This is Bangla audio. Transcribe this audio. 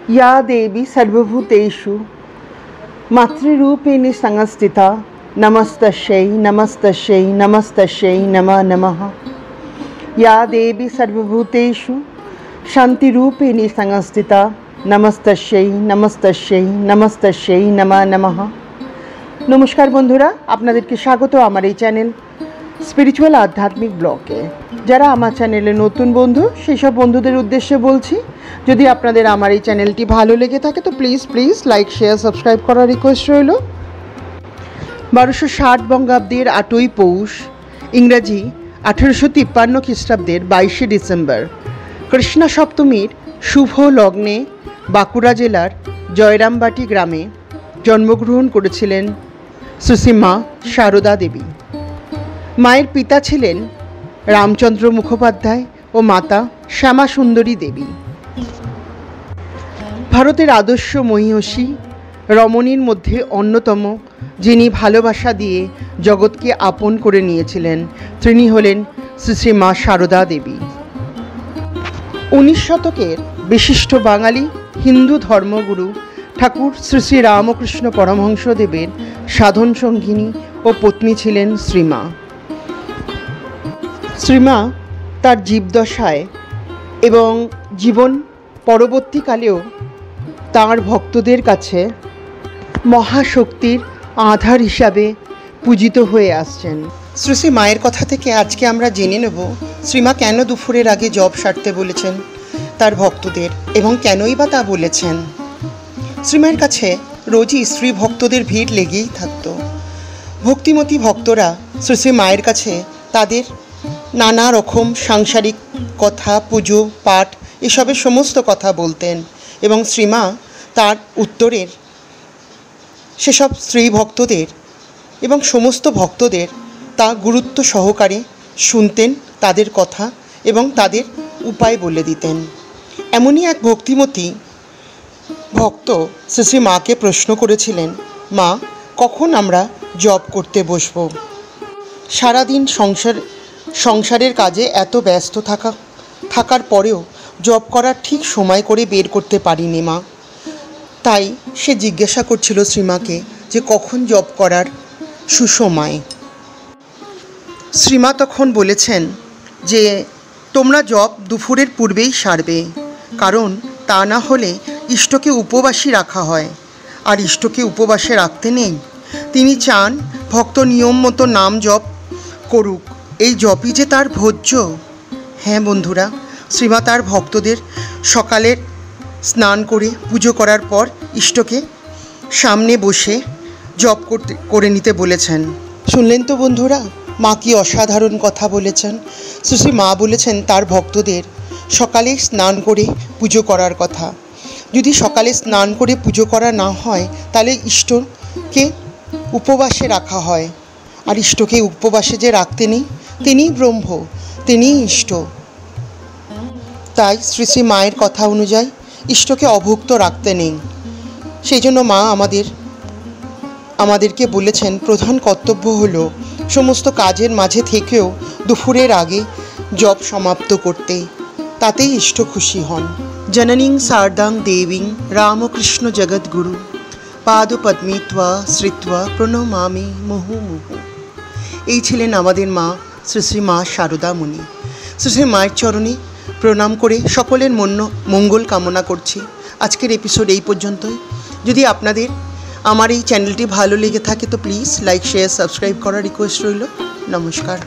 या देवी सर्वभूतेषु मातृरूपेण संस्थिता नमस्तस्यै नमस्तस्यै नमस्तस्यै नमः नमः। या देवी सर्वभूतेषु शान्तिरूपेण संस्थिता नमस्तस्यै नमस्तस्यै नमस्तस्यै नमः नमः। नमस्कार बंधुरा, आपनादेरके स्वागत आमार এই চ্যানেল स्पिरिचुअल आध्यात्मिक ब्लगे। যারা আমার চ্যানেলে নতুন বন্ধু সেই সব বন্ধুদের উদ্দেশ্যে বলছি, যদি আপনাদের আমার এই চ্যানেলটি ভালো লেগে থাকে তো প্লিজ লাইক শেয়ার সাবস্ক্রাইব করার রিকোয়েস্ট রইল। 1260 বঙ্গাব্দের 8ই পৌষ, ইংরাজি 1853 খ্রিস্টাব্দের 22শে ডিসেম্বর কৃষ্ণা সপ্তমীর শুভ লগ্নে বাঁকুড়া জেলার জয়রামবাটি গ্রামে জন্মগ্রহণ করেছিলেন শ্রী মা সারদা দেবী। মায়ের পিতা ছিলেন রামচন্দ্র মুখোপাধ্যায় ও মাতা শ্যামা সুন্দরী দেবী। ভারতের আদর্শ মহিষী রমণীর মধ্যে অন্যতম, যিনি ভালোবাসা দিয়ে জগৎকে আপন করে নিয়েছিলেন, তিনি হলেন শ্রী মা সারদা দেবী। 19 শতকের বিশিষ্ট বাঙালি হিন্দু ধর্মগুরু ঠাকুর শ্রী রামকৃষ্ণ পরমহংসদেবের সাধন সঙ্গিনী ও পত্নী ছিলেন শ্রীমা। শ্রীমা তার জীবদশায় এবং জীবন পরবর্তীকালেও তাঁর ভক্তদের কাছে মহাশক্তির আধার হিসাবে পূজিত হয়ে আসছেন। শ্রী মায়ের কথা থেকে আজকে আমরা জেনে নেব শ্রীমা কেন দুপুরের আগে জপ সারতে বলেছেন তার ভক্তদের, এবং কেনই বা তা বলেছেন। শ্রীমায়ের কাছে রোজই স্ত্রী ভক্তদের ভিড় লেগেই থাকতো। ভক্তিমতী ভক্তরা শ্রী মায়ের কাছে তাদের নানা রকম সাংসারিক কথা, পুজো পাঠ এসবের সমস্ত কথা বলতেন, এবং শ্রীমা তার উত্তরের সেসব স্ত্রী ভক্তদের এবং সমস্ত ভক্তদের তা গুরুত্ব সহকারে শুনতেন, তাদের কথা এবং তাদের উপায় বলে দিতেন। এমনই এক ভক্তিমতী ভক্ত শ্রী মাকে প্রশ্ন করেছিলেন, মা, কখন আমরা জপ করতে বসবো? সারাদিন সংসারের কাজে এত ব্যস্ত থাকার পরেও জপ করার ঠিক সময় করে বের করতে পারিনি মা। তাই সে জিজ্ঞাসা করছিল শ্রীমাকে যে কখন জপ করার সুসময়। শ্রীমা তখন বলেছেন যে তোমরা জপ দুপুরের পূর্বেই সারবে, কারণ তা না হলে ইষ্টকে উপবাসী রাখা হয়, আর ইষ্টকে উপবাসে রাখতে নেই। তিনি চান ভক্ত নিয়ম মতো নাম জপ করুক, এই জপই যে তার ভোজ্য। হ্যাঁ বন্ধুরা, শ্রীমা তার ভক্তদের সকালের স্নান করে পুজো করার পর ইষ্টকে সামনে বসে জপ করে নিতে বলেছেন। শুনলেন তো বন্ধুরা, মা কি অসাধারণ কথা বলেছেন। শ্রী মা বলেছেন তার ভক্তদের সকালে স্নান করে পুজো করার কথা। যদি সকালে স্নান করে পুজো করা না হয় তাহলে ইষ্টকে উপবাসে রাখা হয়, আর ইষ্টকে উপবাসে যে রাখতে নেই, তিনিই ব্রহ্ম, তিনিই ইষ্ট। তাই শ্রী মায়ের কথা অনুযায়ী ইষ্টকে অভুক্ত রাখতে নেই। সেই জন্য মা আমাদেরকে বলেছেন প্রধান কর্তব্য হলো সমস্ত কাজের মাঝে থেকেও দুপুরের আগে জপ সমাপ্ত করতে, তাতেই ইষ্ট খুশি হন। জননীং শারদাং দেবীং রামকৃষ্ণ জগদ্গুরু পাদপদ্মে ত্বা শ্রিত্বা প্রণমামি মুহুর্মুহু। এই ছিলেন আমাদের মা শ্রী মা সারদা মুনি। শ্রী মায়ের চরণে প্রণাম করে সকলের মঙ্গল কামনা করছি। আজকের এপিসোড এই পর্যন্তই। যদি আপনাদের আমার এই চ্যানেলটি ভালো লেগে থাকে তো প্লিজ লাইক শেয়ার সাবস্ক্রাইব করার রিকোয়েস্ট রইল। নমস্কার।